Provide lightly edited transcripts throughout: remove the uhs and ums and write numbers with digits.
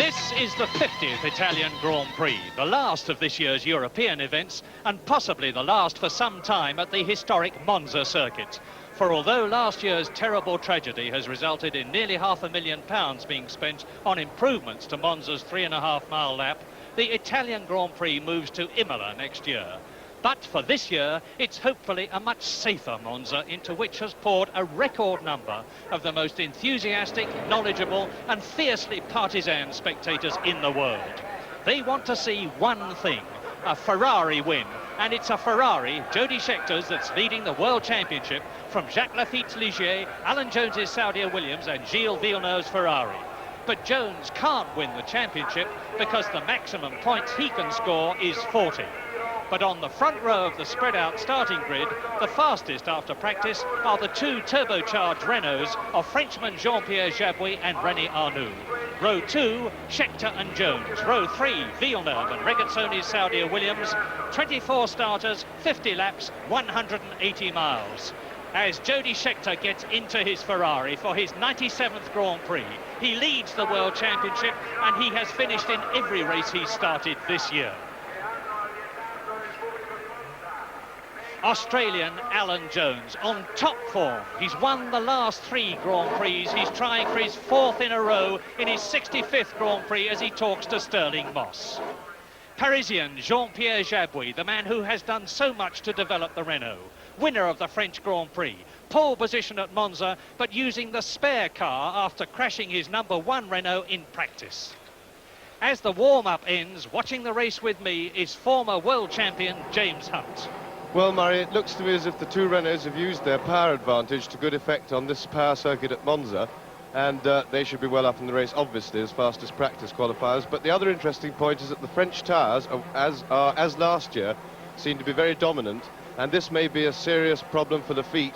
This is the 50th Italian Grand Prix, the last of this year's European events, and possibly the last for some time at the historic Monza circuit. For although last year's terrible tragedy has resulted in nearly £500,000 being spent on improvements to Monza's 3.5-mile lap, the Italian Grand Prix moves to Imola next year. But for this year, it's hopefully a much safer Monza into which has poured a record number of the most enthusiastic, knowledgeable and fiercely partisan spectators in the world. They want to see one thing, a Ferrari win. And it's a Ferrari, Jody Scheckter's, that's leading the World Championship from Jacques Lafitte's Ligier, Alan Jones's Saudia Williams and Gilles Villeneuve's Ferrari. But Jones can't win the championship because the maximum points he can score is 40. But on the front row of the spread-out starting grid, the fastest after practice are the two turbocharged Renaults of Frenchman Jean-Pierre Jabouille and René Arnoux. Row 2, Scheckter and Jones. Row 3, Villeneuve and Regazzoni's Saudia Williams. 24 starters, 50 laps, 180 miles. As Jody Scheckter gets into his Ferrari for his 97th Grand Prix, he leads the World Championship and he has finished in every race he's started this year. Australian Alan Jones on top form. He's won the last 3 Grand Prix. He's trying for his 4th in a row in his 65th Grand Prix as he talks to Sterling Moss. Parisian Jean-Pierre Jabouille, the man who has done so much to develop the Renault. Winner of the French Grand Prix. Pole position at Monza, but using the spare car after crashing his #1 Renault in practice. As the warm-up ends, watching the race with me is former world champion James Hunt. Well, Murray, it looks to me as if the two Renaults have used their power advantage to good effect on this power circuit at Monza, and they should be well up in the race, obviously, as fast as practice qualifiers. But the other interesting point is that the French tyres, as last year, seem to be very dominant, and this may be a serious problem for Lafitte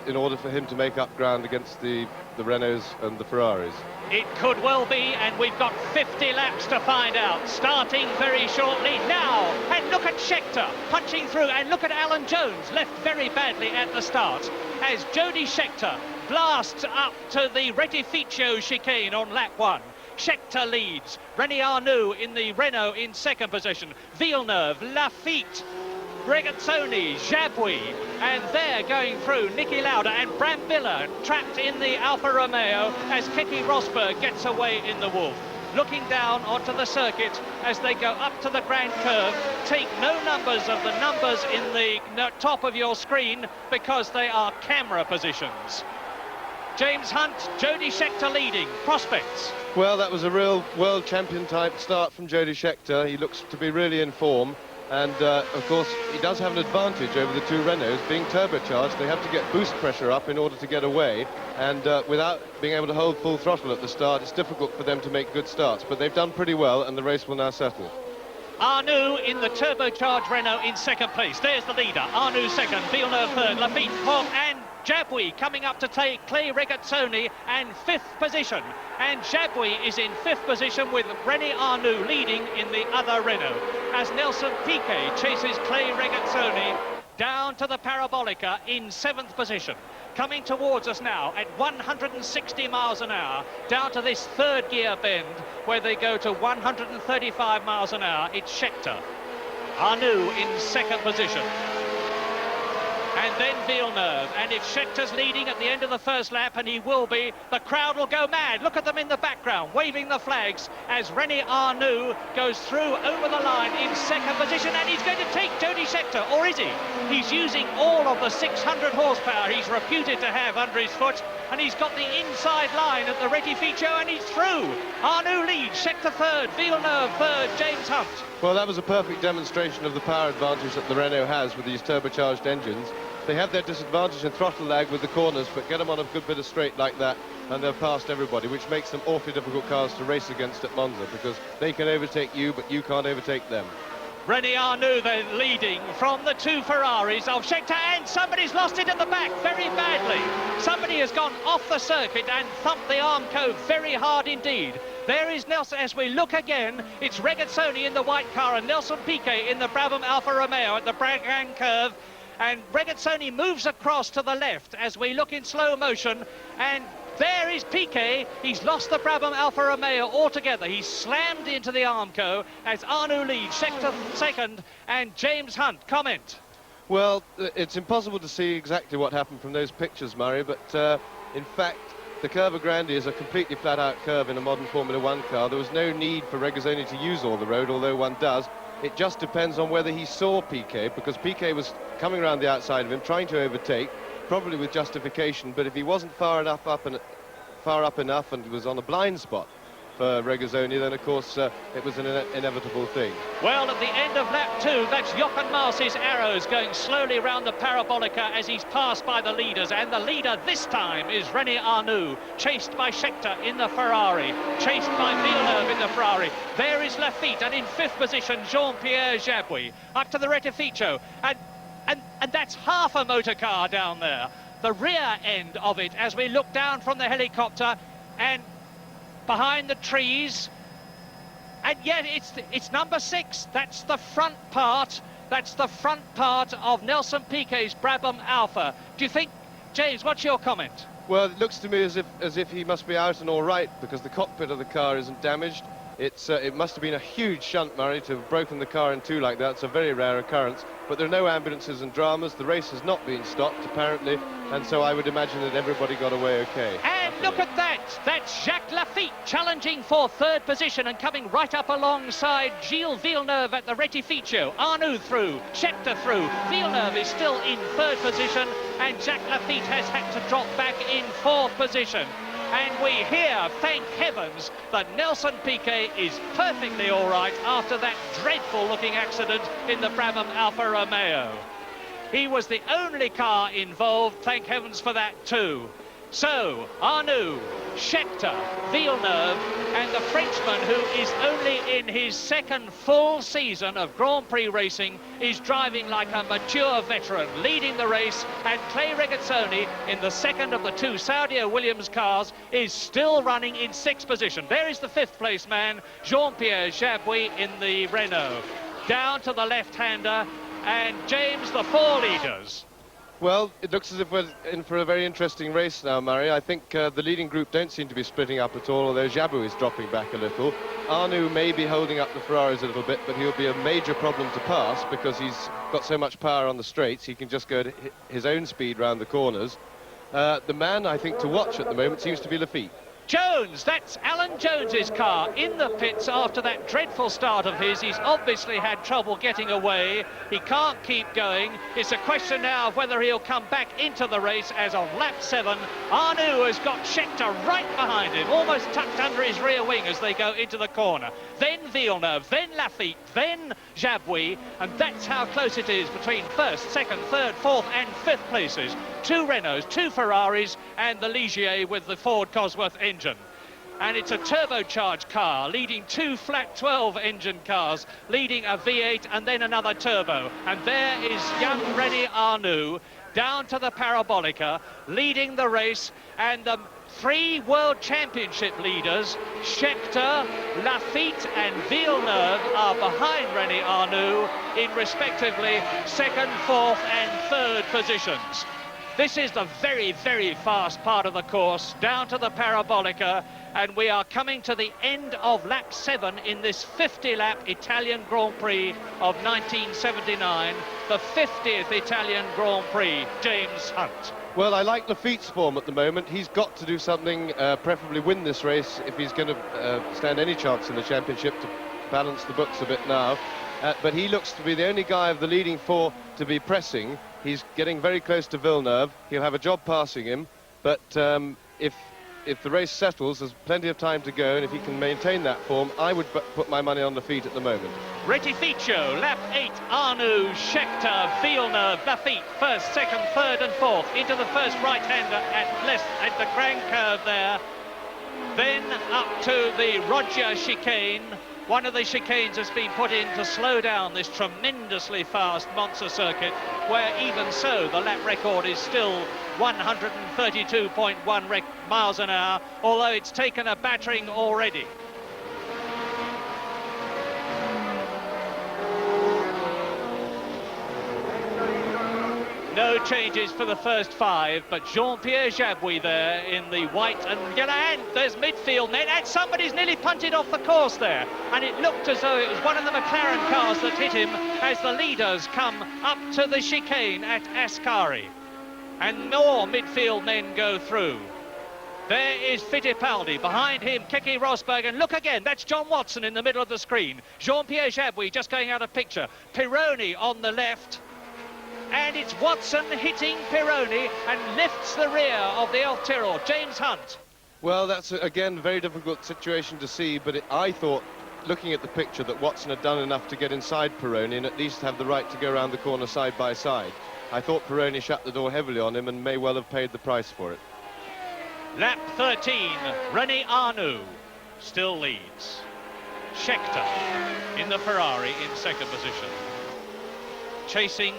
in order for him to make up ground against the Renaults and the Ferraris. It could well be, and we've got 50 laps to find out, starting very shortly now. And look at Scheckter punching through, and look at Alan Jones, left very badly at the start, as Jody Scheckter blasts up to the Retificio chicane on lap 1. Scheckter leads, René Arnoux in the Renault in 2nd position, Villeneuve, Lafitte, Regazzoni, Jabouille, and they're going through Niki Lauda and Brambilla trapped in the Alfa Romeo as Keke Rosberg gets away in the Wolf. Looking down onto the circuit as they go up to the Grand Curve. Take no numbers of the numbers in the top of your screen because they are camera positions. James Hunt, Jody Scheckter leading. Prospects? Well, that was a real world champion type start from Jody Scheckter. He looks to be really in form. And, of course, he does have an advantage over the two Renaults. Being turbocharged, they have to get boost pressure up in order to get away. And without being able to hold full throttle at the start, it's difficult for them to make good starts. But they've done pretty well, and the race will now settle. Arnoux in the turbocharged Renault in 2nd place. There's the leader. Arnoux 2nd, Villeneuve 3rd, Lafitte 4th, and Jabouille coming up to take Clay Regazzoni and 5th position. And Jabouille is in 5th position with René Arnoux leading in the other Renault. As Nelson Piquet chases Clay Regazzoni down to the Parabolica in 7th position. Coming towards us now at 160 miles an hour, down to this 3rd gear bend where they go to 135 miles an hour. It's Scheckter. Arnoux in 2nd position. And then Villeneuve, and if Scheckter's leading at the end of the 1st lap, and he will be, the crowd will go mad. Look at them in the background, waving the flags as René Arnoux goes through over the line in 2nd position, and he's going to take Jody Scheckter, or is he? He's using all of the 600 horsepower he's reputed to have under his foot, and he's got the inside line at the Retificio, and he's through. Arnoux leads, Scheckter 3rd, Villeneuve 3rd, James Hunt. Well, that was a perfect demonstration of the power advantage that the Renault has with these turbocharged engines. They have their disadvantage in throttle lag with the corners, but get them on a good bit of straight like that, and they're past everybody, which makes them awfully difficult cars to race against at Monza, because they can overtake you, but you can't overtake them. René Arnoux then leading from the two Ferraris of Scheckter, and somebody's lost it at the back very badly. Somebody has gone off the circuit and thumped the Armco very hard indeed. There is Nelson, as we look again, it's Regazzoni in the white car and Nelson Piquet in the Brabham Alfa Romeo at the Grand Curve. And Regazzoni moves across to the left as we look in slow motion, and There is Piquet. He's lost the Brabham Alfa Romeo altogether. He's slammed into the Armco as Arnoux leads second, and James Hunt. Comment. Well, it's impossible to see exactly what happened from those pictures, Murray, but in fact, the Curva Grande is a completely flat-out curve in a modern Formula One car. There was no need for Regazzoni to use all the road, although one does. It just depends on whether he saw Piquet, because Piquet was coming around the outside of him, trying to overtake, probably with justification, but if he wasn't far up enough and was on a blind spot for Regazzoni, then of course it was an inevitable thing. Well, at the end of lap 2, that's Jochen Maas's arrows going slowly round the Parabolica as he's passed by the leaders, and the leader this time is René Arnoux, chased by Scheckter in the Ferrari, chased by Villeneuve in the Ferrari. There is Lafitte, and in 5th position Jean-Pierre Jabouille up to the Rettificio, and that's half a motor car down there, the rear end of it, as we look down from the helicopter, and behind the trees, and yet it's number 6. That's the front part. That's the front part of Nelson Piquet's Brabham Alpha. Do you think, James, what's your comment? Well, it looks to me as if he must be out and all right, because the cockpit of the car isn't damaged. It must have been a huge shunt, Murray, to have broken the car in two like that. It's a very rare occurrence, but there are no ambulances and dramas. The race has not been stopped, apparently, and so I would imagine that everybody got away okay. And look at that! That's Jacques Lafitte challenging for 3rd position and coming right up alongside Gilles Villeneuve at the Rettificio. Arnoux through, Scheckter through. Villeneuve is still in 3rd position, and Jacques Lafitte has had to drop back in 4th position. And we hear, thank heavens, that Nelson Piquet is perfectly all right after that dreadful-looking accident in the Brabham Alfa Romeo. He was the only car involved, thank heavens for that too. So, Arnoux, Scheckter, Villeneuve, and the Frenchman, who is only in his 2nd full season of Grand Prix racing, is driving like a mature veteran, leading the race, and Clay Regazzoni, in the 2nd of the 2 Saudia Williams cars, is still running in 6th position. There is the 5th place man, Jean-Pierre Jabouille in the Renault. Down to the left-hander, and James, the 4 leaders. Well, it looks as if we're in for a very interesting race now, Murray. I think the leading group don't seem to be splitting up at all, although Jabouille is dropping back a little. Arnoux may be holding up the Ferraris a little bit, but he'll be a major problem to pass because he's got so much power on the straights. He can just go at his own speed round the corners. The man, I think, to watch at the moment seems to be Lafitte. Jones, that's Alan Jones's car in the pits after that dreadful start of his. He's obviously had trouble getting away. He can't keep going. It's a question now of whether he'll come back into the race, as on lap 7, Arnoux has got Scheckter right behind him, almost tucked under his rear wing as they go into the corner. Then Villeneuve, then Lafitte, then Jabouille, and that's how close it is between 1st, 2nd, 3rd, 4th and 5th places. 2 Renaults, 2 Ferraris, and the Ligier with the Ford Cosworth engine. And it's a turbocharged car leading 2 flat 12 engine cars, leading a V8 and then another turbo. And there is young René Arnoux down to the Parabolica, leading the race, and the 3 World Championship leaders, Scheckter, Lafitte and Villeneuve, are behind René Arnoux in respectively 2nd, 4th and 3rd positions. This is the very, very fast part of the course, down to the Parabolica, and we are coming to the end of lap 7 in this 50-lap Italian Grand Prix of 1979, the 50th Italian Grand Prix. James Hunt. Well, I like Lafitte's form at the moment. He's got to do something, preferably win this race if he's going to stand any chance in the championship, to balance the books a bit now. But he looks to be the only guy of the leading 4 to be pressing. He's getting very close to Villeneuve. He'll have a job passing him, but if the race settles, there's plenty of time to go, and if he can maintain that form, I would put my money on Lafitte at the moment. Rettificio, lap 8, Arnoux, Scheckter, Villeneuve, Lafitte, 1st, 2nd, 3rd and 4th, into the first right-hander at the Grand Curve there. Then up to the Roger chicane. One of the chicanes has been put in to slow down this tremendously fast Monza circuit, where even so the lap record is still 132.1 miles an hour, although it's taken a battering already. No changes for the first 5, but Jean-Pierre Jabouille there in the white and yellow, and there's midfield net, and somebody's nearly punted off the course there, and it looked as though it was one of the McLaren cars that hit him as the leaders come up to the chicane at Ascari, and more midfield men go through. There is Fittipaldi, behind him Keke Rosberg, and look again, that's John Watson in the middle of the screen. Jean-Pierre Jabouille just going out of picture. Pironi on the left, and it's Watson hitting Pironi and lifts the rear of the Elf Tyrrell. James Hunt. Well, that's, again, a very difficult situation to see, but I thought, looking at the picture, that Watson had done enough to get inside Pironi and at least have the right to go around the corner side by side. I thought Pironi shut the door heavily on him and may well have paid the price for it. Lap 13, René Arnoux still leads. Scheckter in the Ferrari in second position. Chasing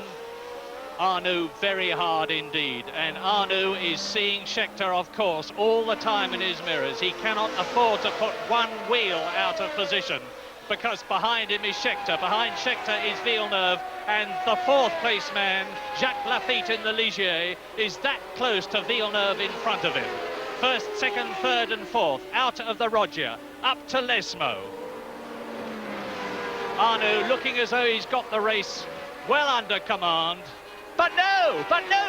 Arnoux very hard indeed, and Arnoux is seeing Scheckter, of course, all the time in his mirrors. He cannot afford to put one wheel out of position, because behind him is Scheckter. Behind Scheckter is Villeneuve, and the fourth place man, Jacques Laffite in the Ligier, is that close to Villeneuve in front of him. First, second, third and fourth, out of the Roger, up to Lesmo. Arnoux looking as though he's got the race well under command. But no,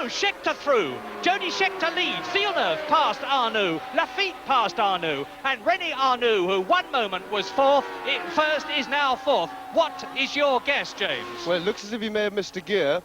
Scheckter through. Jody Scheckter leads. Villeneuve past Arnoux. Laffite past Arnoux. And René Arnoux, who one moment was first is now fourth. What is your guess, James? Well, it looks as if he may have missed a gear,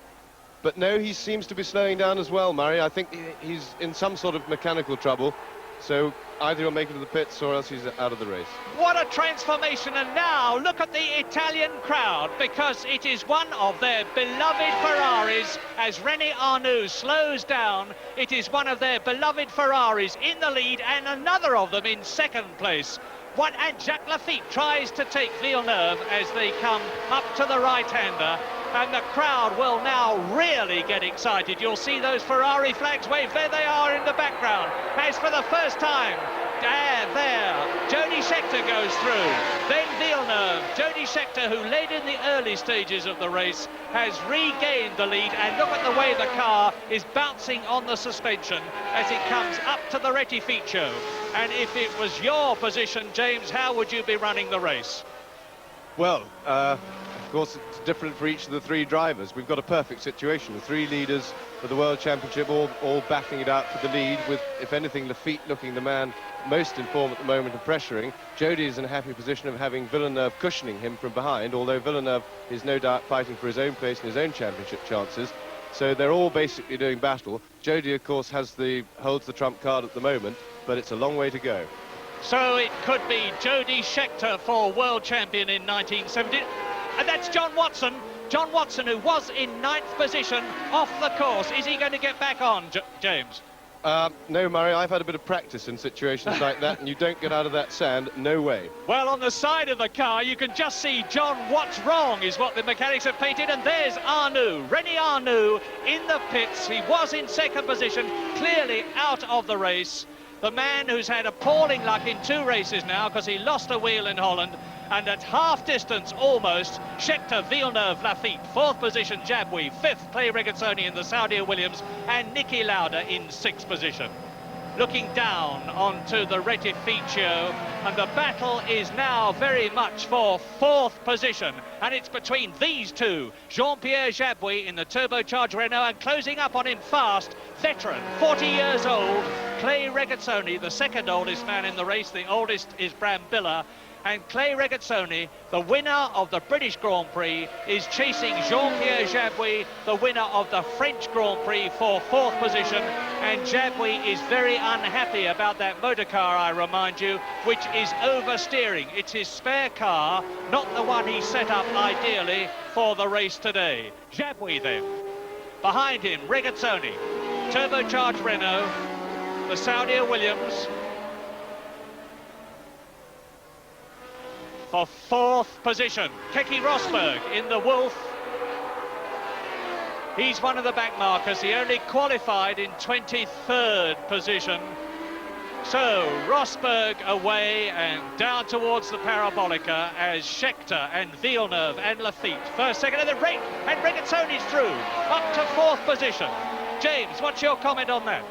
but no, he seems to be slowing down as well, Murray. I think he's in some sort of mechanical trouble, so either he'll make it to the pits or else he's out of the race. What a transformation, and now look at the Italian crowd, because it is one of their beloved Ferraris as René Arnoux slows down. It is one of their beloved Ferraris in the lead and another of them in second place. And Jacques Laffite tries to take Villeneuve as they come up to the right-hander, and the crowd will now really get excited. You'll see those Ferrari flags wave. There they are in the background. As for the first time, there, Jody Scheckter goes through. Then Villeneuve. Jody Scheckter, who led in the early stages of the race, has regained the lead, and look at the way the car is bouncing on the suspension as it comes up to the Rettificio. And if it was your position, James, how would you be running the race? Well, of course, it's different for each of the three drivers. We've got a perfect situation. The three leaders of the World Championship all battling it out for the lead, with, if anything, Laffite looking the man most in form at the moment and pressuring. Jody is in a happy position of having Villeneuve cushioning him from behind, although Villeneuve is no doubt fighting for his own place and his own championship chances. So they're all basically doing battle. Jody, of course, holds the trump card at the moment, but it's a long way to go. So it could be Jody Scheckter for world champion in 1970. And that's John Watson. John Watson, who was in ninth position off the course. Is he going to get back on, James? No, Murray, I've had a bit of practice in situations like that, and you don't get out of that sand, no way. Well, on the side of the car, you can just see John, what's wrong is what the mechanics have painted, and there's Arnoux, René Arnoux in the pits. He was in second position, clearly out of the race. The man who's had appalling luck in 2 races now, because he lost a wheel in Holland, and at half distance almost, Scheckter, Villeneuve, Laffite, 4th position Jabouille, 5th Clay Regazzoni in the Saudi Williams, and Niki Lauda in 6th position. Looking down onto the Rettificio, and the battle is now very much for 4th position, and it's between these two, Jean-Pierre Jabouille in the turbocharged Renault, and closing up on him fast, veteran, 40 years old, Clay Regazzoni, the second oldest man in the race. The oldest is Brambilla. And Clay Regazzoni, the winner of the British Grand Prix, is chasing Jean-Pierre Jabouille, the winner of the French Grand Prix, for 4th position. And Jabouille is very unhappy about that motor car, I remind you, which is oversteering. It's his spare car, not the one he set up ideally for the race today. Jabouille then. Behind him, Regazzoni, turbocharged Renault, the Saudi Williams, for 4th position. Keke Rosberg in the Wolf. He's one of the back markers. He only qualified in 23rd position. So Rosberg away and down towards the Parabolica as Scheckter and Villeneuve and Lafitte. First, second, and then Regazzoni's through, up to 4th position. James, what's your comment on that?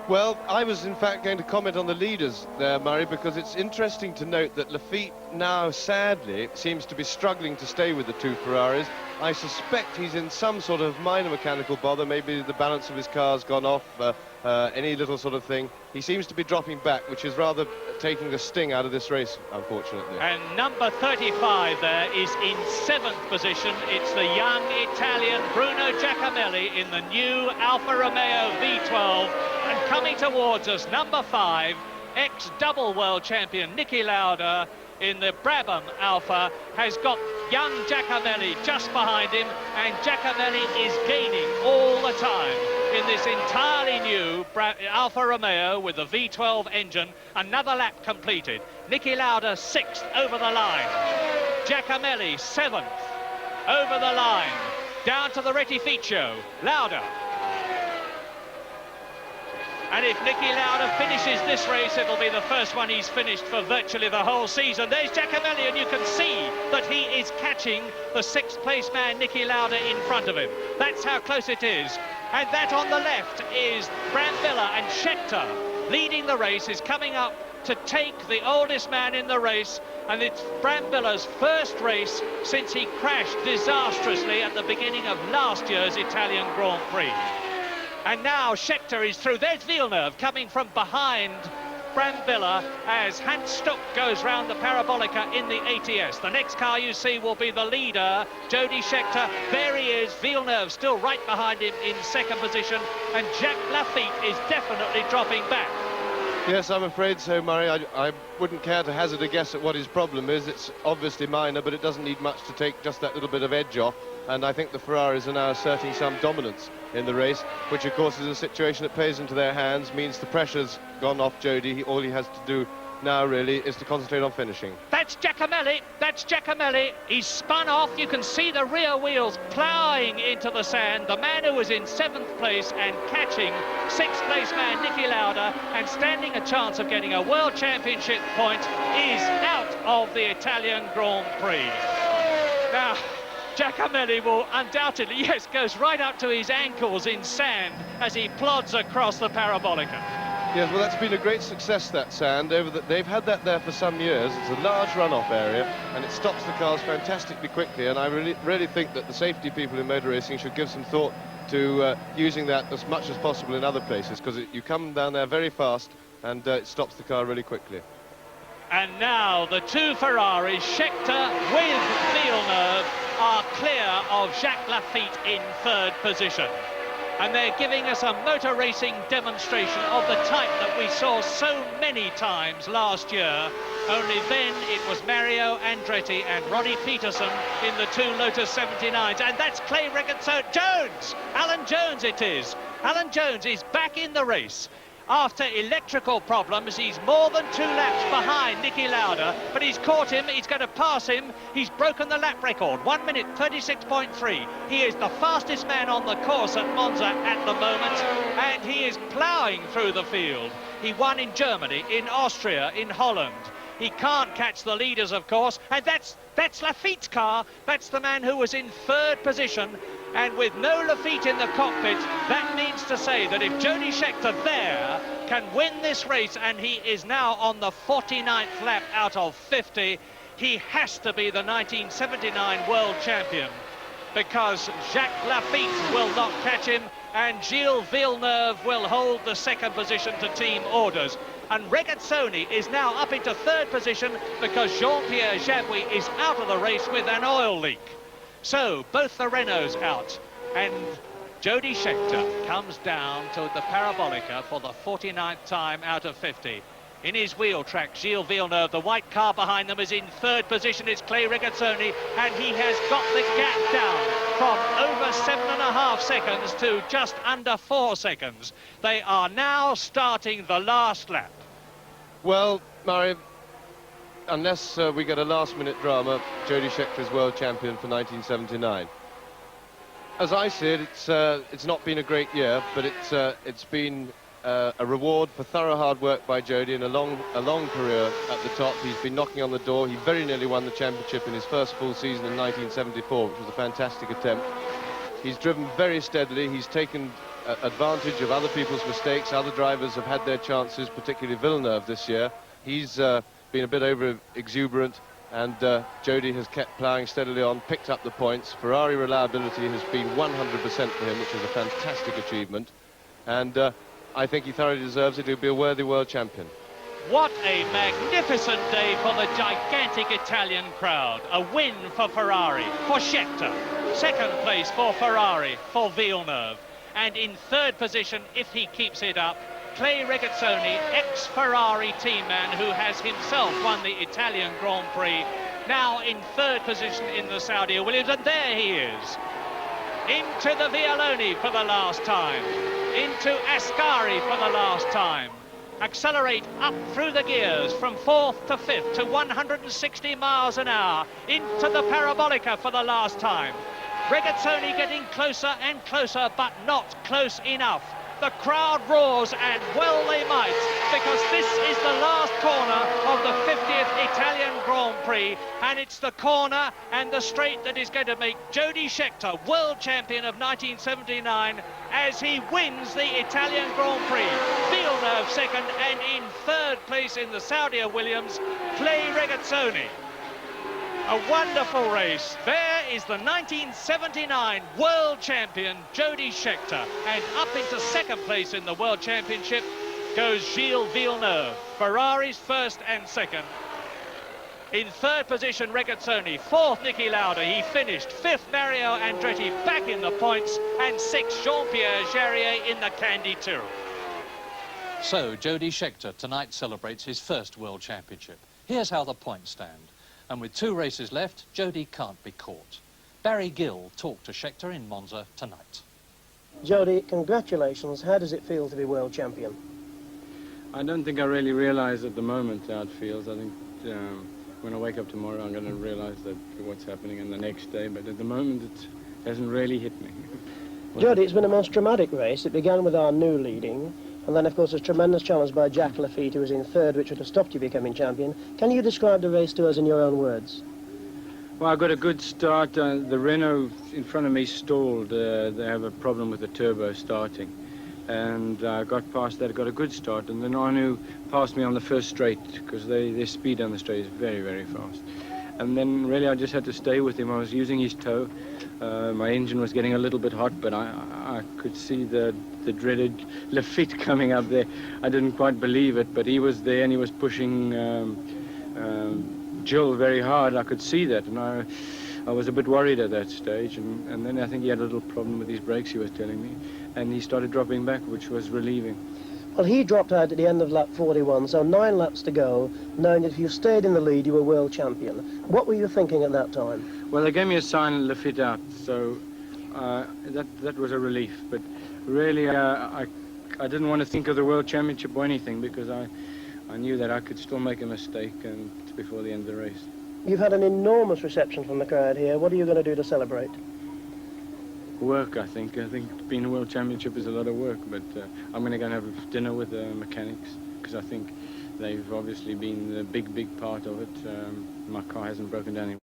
Well, I was in fact going to comment on the leaders there, Murray, because it's interesting to note that Lafitte now, sadly, seems to be struggling to stay with the two Ferraris. I suspect he's in some sort of minor mechanical bother. Maybe the balance of his car's gone off, any little sort of thing. He seems to be dropping back, which is rather taking the sting out of this race, unfortunately. And number 35 there is in 7th position. It's the young Italian Bruno Giacomelli in the new Alfa Romeo V12. And coming towards us, number 5, ex-double world champion Niki Lauda in the Brabham Alpha has got young Giacomelli just behind him, and Giacomelli is gaining all the time in this entirely new Alfa Romeo with the V12 engine. Another lap completed. Niki Lauda 6th over the line. Giacomelli 7th over the line. Down to the Rettificio. Lauda. And if Niki Lauda finishes this race, it'll be the first one he's finished for virtually the whole season. There's Giacomelli, and you can see that he is catching the 6th place man, Niki Lauda, in front of him. That's how close it is. And that on the left is Brambilla, and Scheckter, leading the race, is coming up to take the oldest man in the race. And it's Brambilla's first race since he crashed disastrously at the beginning of last year's Italian Grand Prix. And now Scheckter is through. There's Villeneuve coming from behind Brambilla as Hans Stuck goes round the Parabolica in the ATS. The next car you see will be the leader, Jody Scheckter. There he is, Villeneuve still right behind him in 2nd position, and Jacques Lafitte is definitely dropping back. Yes, I'm afraid so, Murray. I wouldn't care to hazard a guess at what his problem is. It's obviously minor, but it doesn't need much to take just that little bit of edge off. And I think the Ferraris are now asserting some dominance in the race, which, of course, is a situation that plays into their hands, means the pressure's gone off Jody. All he has to do now, really, is to concentrate on finishing. That's Giacomelli. That's Giacomelli. He's spun off. You can see the rear wheels ploughing into the sand. The man who was in 7th place and catching 6th place man Niki Lauda and standing a chance of getting a World Championship point is out of the Italian Grand Prix. Now, Giacomelli will undoubtedly, yes, goes right up to his ankles in sand as he plods across the Parabolica. Yes, well, that's been a great success, that sand. They've had that there for some years. It's a large runoff area, and it stops the cars fantastically quickly. And I really think that the safety people in motor racing should give some thought to using that as much as possible in other places, because you come down there very fast, and it stops the car really quickly. And now the two Ferraris, Scheckter with Villeneuve, are clear of Jacques Lafitte in 3rd position. And they're giving us a motor racing demonstration of the type that we saw so many times last year. Only then it was Mario Andretti and Ronnie Peterson in the 2 Lotus 79s. And that's Clay Jones! Alan Jones it is. Alan Jones is back in the race. After electrical problems, he's more than 2 laps behind Niki Lauda, but he's caught him, he's going to pass him, he's broken the lap record, 1 minute 36.3. He is the fastest man on the course at Monza at the moment, and he is ploughing through the field. He won in Germany, in Austria, in Holland. He can't catch the leaders, of course, and that's Lafitte's car. That's the man who was in 3rd position. And with no Lafitte in the cockpit, that means to say that if Jody Scheckter there can win this race, and he is now on the 49th lap out of 50, he has to be the 1979 world champion, because Jacques Lafitte will not catch him, and Gilles Villeneuve will hold the 2nd position to team orders. And Regazzoni is now up into 3rd position because Jean-Pierre Jabouille is out of the race with an oil leak. So both the Renaults out, and Jody Scheckter comes down to the Parabolica for the 49th time out of 50. In his wheel track, Gilles Villeneuve, the white car behind them, is in 3rd position. It's Clay Regazzoni, and he has got the gap down from over 7.5 seconds to just under 4 seconds. They are now starting the last lap. Well, Murray, unless we get a last-minute drama, Jody Scheckter's world champion for 1979. As I see it, it's not been a great year, but it's been a reward for thorough hard work by Jody and a long career at the top. He's been knocking on the door. He very nearly won the championship in his first full season in 1974, which was a fantastic attempt. He's driven very steadily. He's taken advantage of other people's mistakes. Other drivers have had their chances, particularly Villeneuve this year. He's been a bit over-exuberant, and Jody has kept ploughing steadily on, picked up the points. Ferrari reliability has been 100% for him, which is a fantastic achievement. And I think he thoroughly deserves it. He'll be a worthy world champion. What a magnificent day for the gigantic Italian crowd. A win for Ferrari, for Scheckter. Second place for Ferrari, for Villeneuve. And in third position, if he keeps it up, Clay Regazzoni, ex-Ferrari team man who has himself won the Italian Grand Prix, now in third position in the Saudi Williams, and there he is. Into the Vialoni for the last time. Into Ascari for the last time. Accelerate up through the gears from 4th to 5th to 160 miles an hour. Into the Parabolica for the last time. Regazzoni getting closer and closer, but not close enough. The crowd roars, and well they might, because this is the last corner of the 50th Italian Grand Prix, and it's the corner and the straight that is going to make Jody Scheckter world champion of 1979 as he wins the Italian Grand Prix. Villeneuve second, and in third place in the Saudi Williams, Clay Regazzoni. A wonderful race. There is the 1979 world champion Jody Scheckter, and up into second place in the world championship goes Gilles Villeneuve. Ferrari's first and second. In third position, Regazzoni. Fourth, Niki Lauda. He finished. Fifth, Mario Andretti back in the points, and sixth, Jean-Pierre Jarier in the Candy Tyrrell. So Jody Scheckter tonight celebrates his first world championship. Here's how the points stand. And with 2 races left, Jody can't be caught. Barry Gill talked to Scheckter in Monza tonight. Jody, congratulations. How does it feel to be world champion? I don't think I really realise at the moment how it feels. I think when I wake up tomorrow, I'm going to realise that what's happening in the next day. But at the moment, it hasn't really hit me. Jody, it's been a most dramatic race. It began with our new leading. And then, of course, a tremendous challenge by Jack Lafitte, who was in third, which would have stopped you becoming champion. Can you describe the race to us in your own words? Well, I got a good start. The Renault in front of me stalled. They have a problem with the turbo starting. And I got past that, got a good start. And then Anu passed me on the first straight, because their speed on the straight is very, very fast. And then, really, I just had to stay with him. I was using his toe. My engine was getting a little bit hot, but I could see the dreaded Lafitte coming up there. I didn't quite believe it, but he was there and he was pushing Jill very hard. I could see that, and I was a bit worried at that stage. And then I think he had a little problem with his brakes, he was telling me, and he started dropping back, which was relieving. Well, he dropped out at the end of lap 41, so 9 laps to go, knowing that if you stayed in the lead, you were world champion. What were you thinking at that time? Well, they gave me a sign, Lafitte out, so that was a relief. But really, I didn't want to think of the World Championship or anything, because I knew that I could still make a mistake before the end of the race. You've had an enormous reception from the crowd here. What are you going to do to celebrate? Work, I think. I think being a World Championship is a lot of work, but I'm going to go and have dinner with the mechanics, because I think they've obviously been a big part of it. My car hasn't broken down.